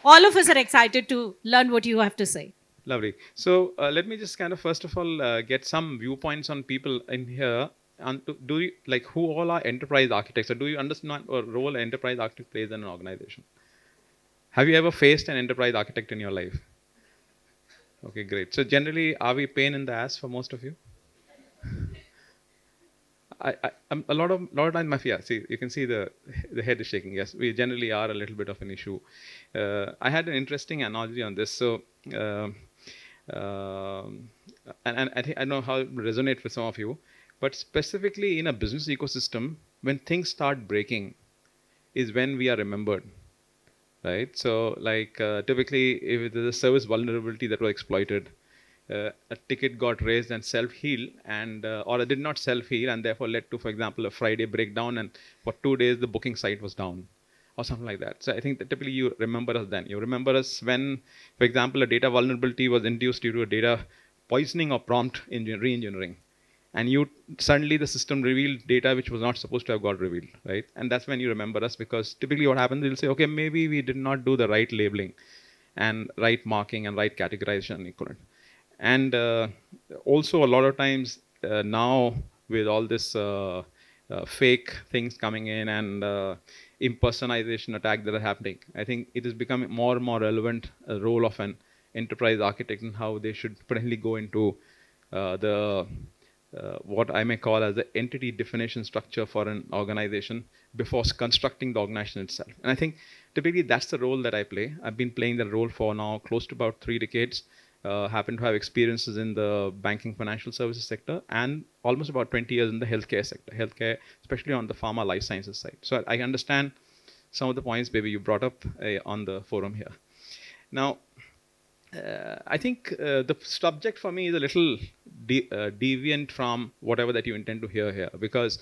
All of us are excited to learn what you have to say. Lovely. So let me just kind of first of all get some viewpoints on people in here. And do you like who all are enterprise architects, or do you understand what role an enterprise architect plays in an organization? Have you ever faced an enterprise architect in your life? Okay, great. So generally, are we pain in the ass for most of you? I'm a lot of times, yeah. See, you can see the head is shaking. Yes, we generally are a little bit of an issue. I had an interesting analogy on this. So, um, and I think I know how it will resonate with some of you, but specifically in a business ecosystem, when things start breaking, is when we are remembered, right? So, like typically, if there's a service vulnerability that was exploited, a ticket got raised and self-healed, and or it did not self-heal, and therefore led to, for example, a Friday breakdown, and for 2 days the booking site was down, or something like that. So I think that typically you remember us then. You remember us when, for example, a data vulnerability was induced due to a data poisoning or prompt re-engineering, and you suddenly the system revealed data which was not supposed to have got revealed, right? And that's when you remember us, because typically what happens, they'll say, okay, maybe we did not do the right labeling and right marking and right categorization equivalent. And also a lot of times now with all this fake things coming in and impersonation attack that are happening, I think it is becoming more and more relevant role of an enterprise architect and how they should potentially go into the what I may call as the entity definition structure for an organization before constructing the organization itself. And I think typically that's the role that I play. I've been playing that role for now close to about 3 decades. Happen to have experiences in the banking financial services sector and almost about 20 years in the healthcare sector, healthcare, especially on the pharma life sciences side. So I understand some of the points maybe you brought up on the forum here. Now, I think the subject for me is a little deviant from whatever that you intend to hear here, because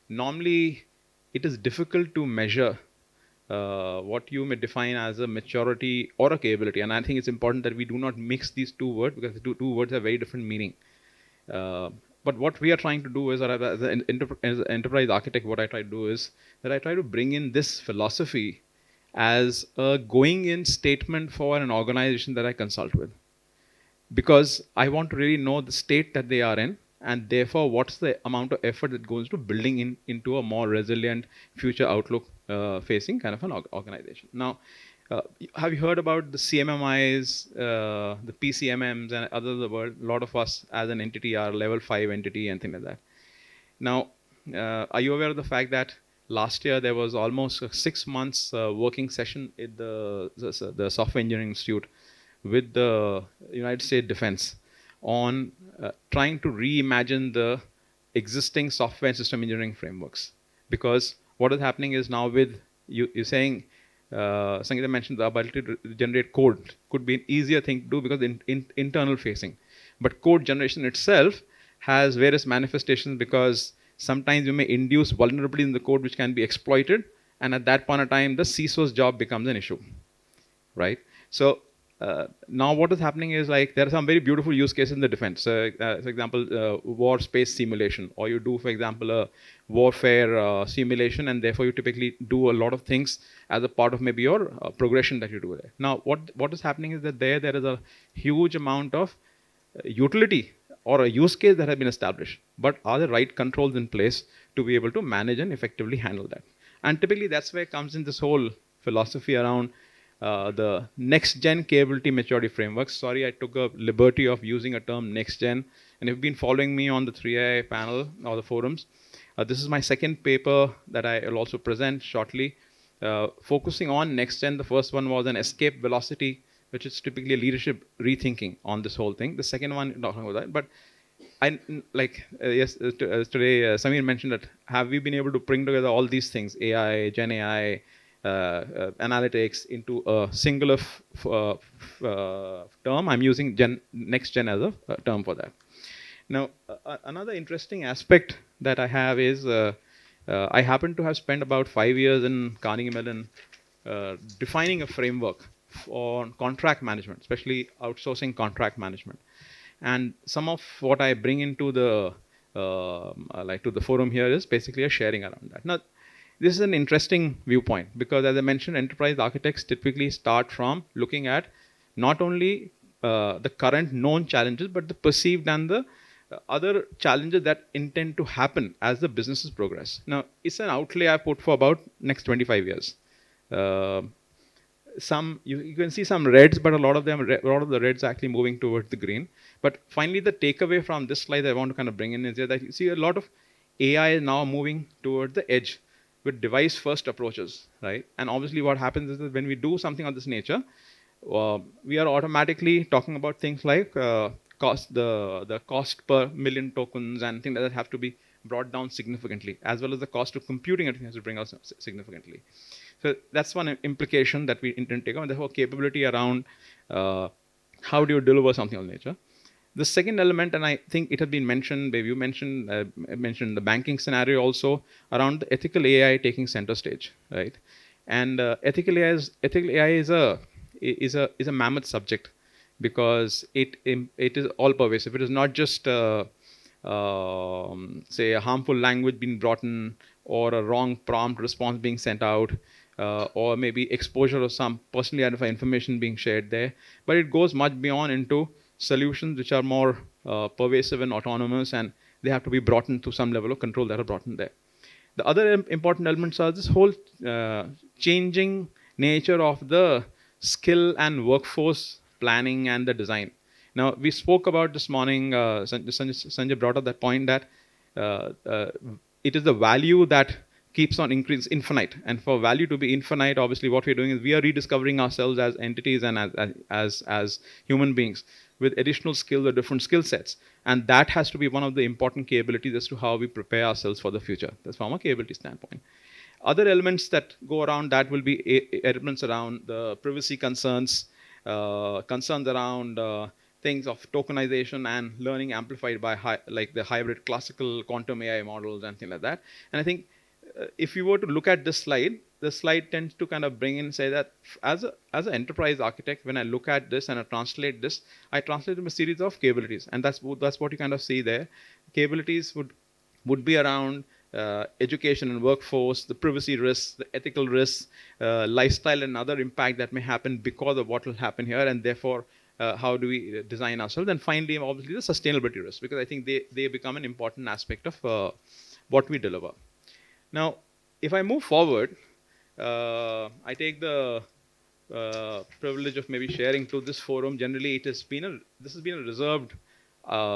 normally it is difficult to measure what you may define as a maturity or a capability. And I think it's important that we do not mix these two words, because the two words have very different meaning. But what we are trying to do is, or as an enterprise architect, what I try to do is that I try to bring in this philosophy as a going in statement for an organization that I consult with, because I want to really know the state that they are in, and therefore what's the amount of effort that goes to building into a more resilient future outlook facing kind of an organization. Now, have you heard about the CMMIs, the PCMMs, and other the world? A lot of us as an entity are level 5 entity and things like that. Now, are you aware of the fact that last year there was almost a 6 months working session at the Software Engineering Institute with the United States Defense on trying to reimagine the existing software and system engineering frameworks? Because what is happening is now with you're saying, Sangeeta mentioned the ability to generate code could be an easier thing to do because internal facing. But code generation itself has various manifestations, because sometimes you may induce vulnerability in the code which can be exploited, and at that point of time, the CISO's job becomes an issue, right? So now what is happening is, like, there are some very beautiful use cases in the defense. For example, war space simulation, or you do, for example, a warfare simulation, and therefore you typically do a lot of things as a part of maybe your progression that you do there. Now, what is happening is that there is a huge amount of utility or a use case that has been established, but are the right controls in place to be able to manage and effectively handle that? And typically that's where comes in this whole philosophy around the next-gen capability maturity frameworks. Sorry, I took a liberty of using a term next-gen. And if you've been following me on the 3AI panel or the forums, this is my second paper that I will also present shortly, focusing on next-gen. The first one was an escape velocity, which is typically a leadership rethinking on this whole thing. The second one, talking about that. But I like today Samir mentioned that have we been able to bring together all these things, AI, Gen AI, analytics, into a singular term? I'm using next gen as a term for that. Now, another interesting aspect that I have is I happen to have spent about 5 years in Carnegie Mellon defining a framework for contract management, especially outsourcing contract management. And some of what I bring into the to the forum here is basically a sharing around that. Now, this is an interesting viewpoint because, as I mentioned, enterprise architects typically start from looking at not only the current known challenges, but the perceived and the other challenges that intend to happen as the businesses progress. Now, it's an outlay I put for about next 25 years. Some you can see some reds, but a lot of the reds are actually moving towards the green. But finally, the takeaway from this slide I want to kind of bring in is that you see a lot of AI is now moving toward the edge with device first approaches, right? And obviously what happens is that when we do something of this nature, we are automatically talking about things like the cost per million tokens and things like that have to be brought down significantly, as well as the cost of computing it has to bring us significantly. So that's one implication that we intend to take on, the whole capability around how do you deliver something of nature. The second element, and I think it has been mentioned, Babe, you mentioned the banking scenario also around the ethical AI taking center stage, right? And ethical AI is a mammoth subject because it is all pervasive. It is not just say a harmful language being brought in or a wrong prompt response being sent out. Or maybe exposure of some personally identified information being shared there. But it goes much beyond into solutions which are more pervasive and autonomous, and they have to be brought into some level of control that are brought in there. The other important elements are this whole changing nature of the skill and workforce planning and the design. Now, we spoke about this morning, Sanjay brought up that point that it is the value that keeps on increasing, infinite. And for value to be infinite, obviously what we're doing is we are rediscovering ourselves as entities and as human beings with additional skills or different skill sets. And that has to be one of the important capabilities as to how we prepare ourselves for the future. That's from a capability standpoint. Other elements that go around that will be elements around the privacy concerns, concerns around things of tokenization and learning amplified by like the hybrid classical quantum AI models and things like that. And I think if you were to look at this slide, the slide tends to kind of bring in, say that as an enterprise architect, when I look at this and I translate this, I translate them a series of capabilities, and that's what you kind of see there. Capabilities would be around education and workforce, the privacy risks, the ethical risks, lifestyle and other impact that may happen because of what will happen here, and therefore how do we design ourselves, and finally obviously the sustainability risks, because I think they become an important aspect of what we deliver. Now, if I move forward, I take the privilege of maybe sharing to this forum. Generally, this has been a reserved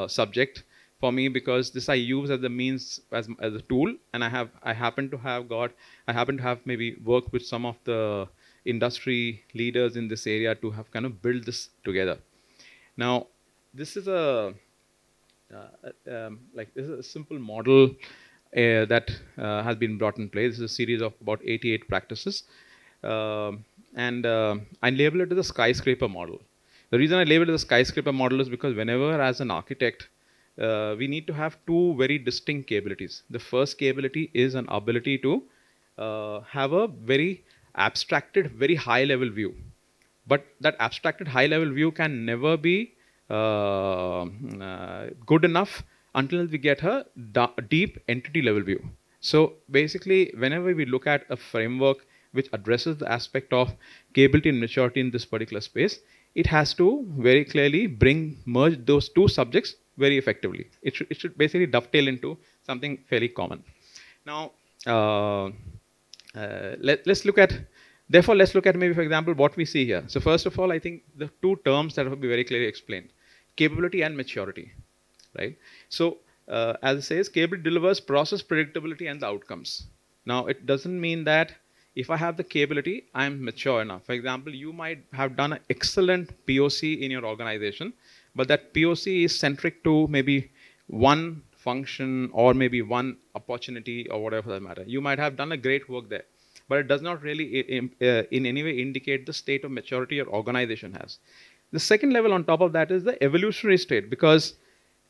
subject for me because this I use as a means, as a tool, and I happen to have maybe worked with some of the industry leaders in this area to have kind of built this together. Now, this is a simple model that has been brought in place. This is a series of about 88 practices. And I label it as a skyscraper model. The reason I label it as a skyscraper model is because whenever, as an architect, we need to have two very distinct capabilities. The first capability is an ability to have a very abstracted, very high-level view. But that abstracted high-level view can never be good enough until we get a deep entity level view. So basically, whenever we look at a framework which addresses the aspect of capability and maturity in this particular space, it has to very clearly merge those two subjects very effectively. It should basically dovetail into something fairly common. Now, let's look at maybe, for example, what we see here. So first of all, I think the two terms that will be very clearly explained: capability and maturity. Right? So, as it says, capability delivers process predictability and the outcomes. Now, it doesn't mean that if I have the capability, I'm mature enough. For example, you might have done an excellent POC in your organization, but that POC is centric to maybe one function or maybe one opportunity or whatever that matter. You might have done a great work there, but it does not really in any way indicate the state of maturity your organization has. The second level on top of that is the evolutionary state, because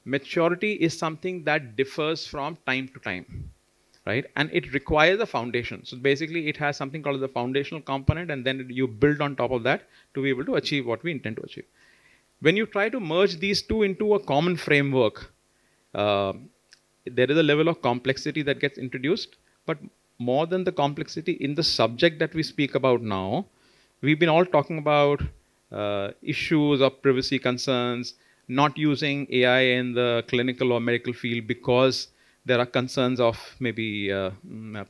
maturity is something that differs from time to time, right? And it requires a foundation. So basically, it has something called the foundational component, and then you build on top of that to be able to achieve what we intend to achieve. When you try to merge these two into a common framework, there is a level of complexity that gets introduced, but more than the complexity in the subject that we speak about now, we've been all talking about issues of privacy concerns, not using AI in the clinical or medical field because there are concerns of maybe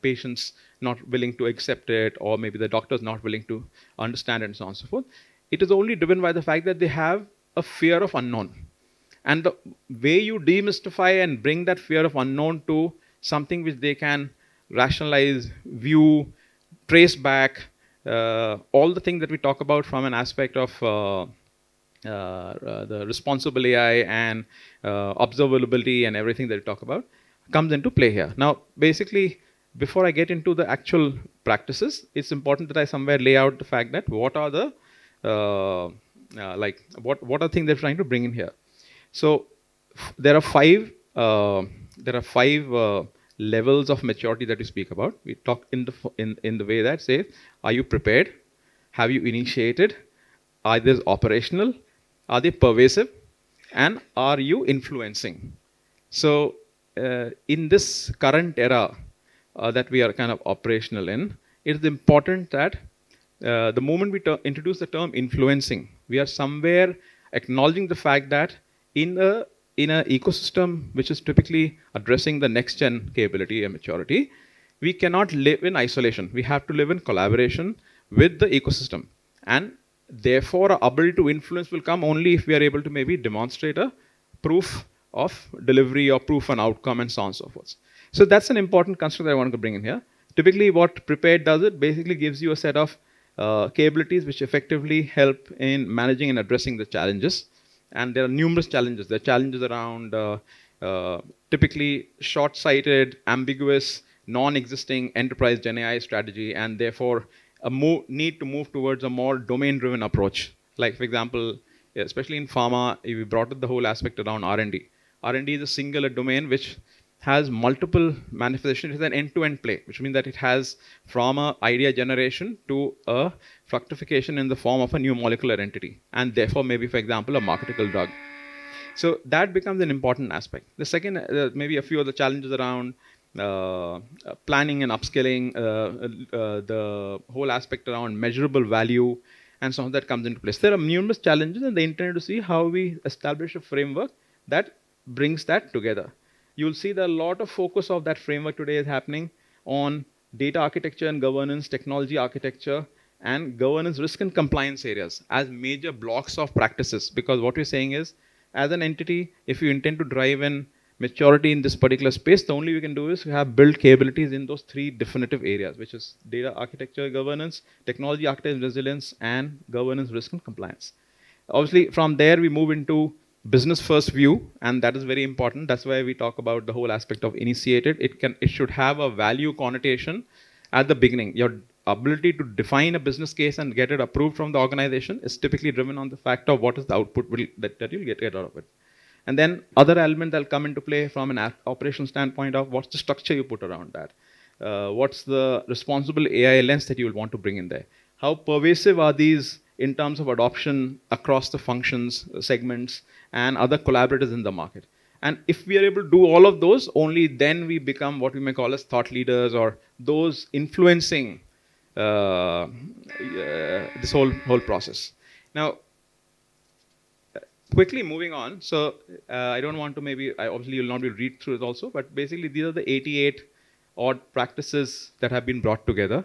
patients not willing to accept it, or maybe the doctors not willing to understand it, and so on and so forth. It is only driven by the fact that they have a fear of unknown. And the way you demystify and bring that fear of unknown to something which they can rationalize, view, trace back, all the things that we talk about from an aspect of the responsible AI and observability and everything that we talk about comes into play here. Now, basically, before I get into the actual practices, it's important that I somewhere lay out the fact that what are the what are things they're trying to bring in here. So there are five levels of maturity that we speak about. We talk in the way that say, are you prepared? Have you initiated? Are they operational? Are they pervasive? And are you influencing? So in this current era that we are kind of operational in, it is important that the moment we introduce the term influencing, we are somewhere acknowledging the fact that in an ecosystem which is typically addressing the next gen capability and maturity, we cannot live in isolation. We have to live in collaboration with the ecosystem. And therefore, our ability to influence will come only if we are able to maybe demonstrate a proof of delivery or proof and outcome and so on and so forth. So that's an important construct that I want to bring in here. Typically, what Prepared does, it basically gives you a set of capabilities which effectively help in managing and addressing the challenges. And there are numerous challenges. There are challenges around typically short-sighted, ambiguous, non-existing enterprise Gen AI strategy, and therefore a need to move towards a more domain-driven approach. Like, for example, especially in pharma, we brought up the whole aspect around R&D. R&D is a singular domain which has multiple manifestations. It is an end-to-end play, which means that it has from an idea generation to a fructification in the form of a new molecular entity, and therefore maybe, for example, a marketable drug. So that becomes an important aspect. The second, maybe a few of the challenges around planning and upskilling, the whole aspect around measurable value, and some of that comes into place. There are numerous challenges, and they intend to see how we establish a framework that brings that together. You'll see that a lot of focus of that framework today is happening on data architecture and governance, technology architecture, and governance, risk, and compliance areas as major blocks of practices. Because what we're saying is, as an entity, if you intend to drive in maturity in this particular space, the only we can do is we have built capabilities in those three definitive areas, which is data architecture, governance, technology architecture, resilience, and governance, risk, and compliance. Obviously, from there, we move into business first view, and that is very important. That's why we talk about the whole aspect of initiated. It should have a value connotation at the beginning. Your ability to define a business case and get it approved from the organization is typically driven on the fact of what is the output that you'll get out of it. And then other elements that will come into play from an operational standpoint of what's the structure you put around that. What's the responsible AI lens that you will want to bring in there. How pervasive are these in terms of adoption across the functions, segments, and other collaborators in the market. And if we are able to do all of those, only then we become what we may call as thought leaders, or those influencing this whole process. Now, quickly moving on. So I don't want to obviously you'll not be read through it also, but basically these are the 88 odd practices that have been brought together.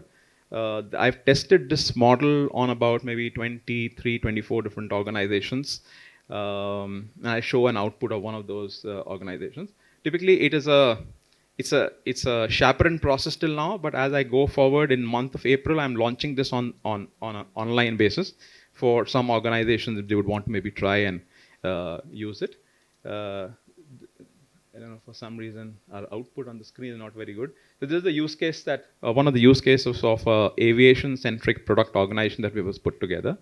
I've tested this model on about maybe 23, 24 different organizations. And I show an output of one of those organizations. Typically, it's a chaperone process till now, but as I go forward in month of April, I'm launching this on an online basis for some organizations if they would want to maybe try and use it. I don't know, for some reason, our output on the screen is not very good. So this is the use case that, one of the use cases of aviation-centric product organization that we was put together.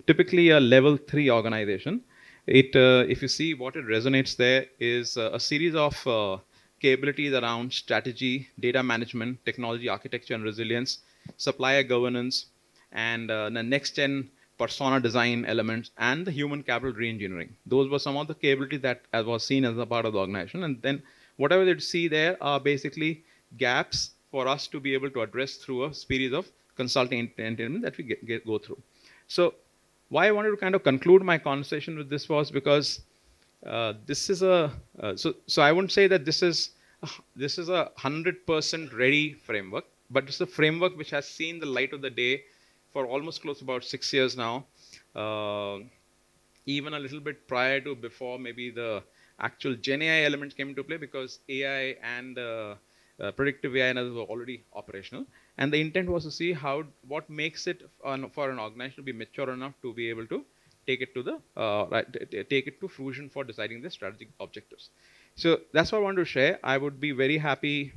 Typically a level 3 organization. If you see what it resonates there is a series of capabilities around strategy, data management, technology architecture and resilience, supplier governance, and the next-gen persona design elements, and the human capital re-engineering. Those were some of the capabilities that was seen as a part of the organization. And then whatever you see there are basically gaps for us to be able to address through a series of consulting entertainment that we go through. So why I wanted to kind of conclude my conversation with this was because this is so I wouldn't say that this is a 100% ready framework, but it's a framework which has seen the light of the day for almost close to about 6 years now. Even a little bit prior to before maybe the actual Gen AI elements came into play, because AI and predictive AI and others were already operational. And the intent was to see what makes it for an organization to be mature enough to be able to take it to take it to fruition for deciding the strategic objectives. So that's what I want to share. I would be very happy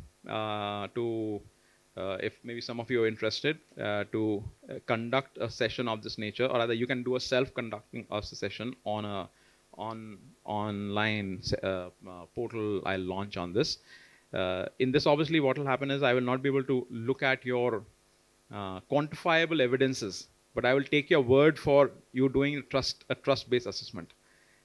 if maybe some of you are interested, to conduct a session of this nature, or rather you can do a self-conducting of the session on a online portal I'll launch on this. In this, obviously, what will happen is I will not be able to look at your quantifiable evidences, but I will take your word for you doing a trust-based assessment,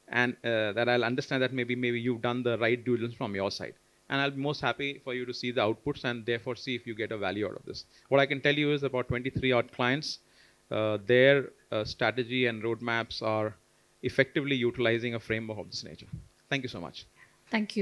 and that I'll understand that maybe you've done the right due diligence from your side. And I'll be most happy for you to see the outputs and therefore see if you get a value out of this. What I can tell you is about 23 odd clients, their strategy and roadmaps are effectively utilizing a framework of this nature. Thank you so much. Thank you.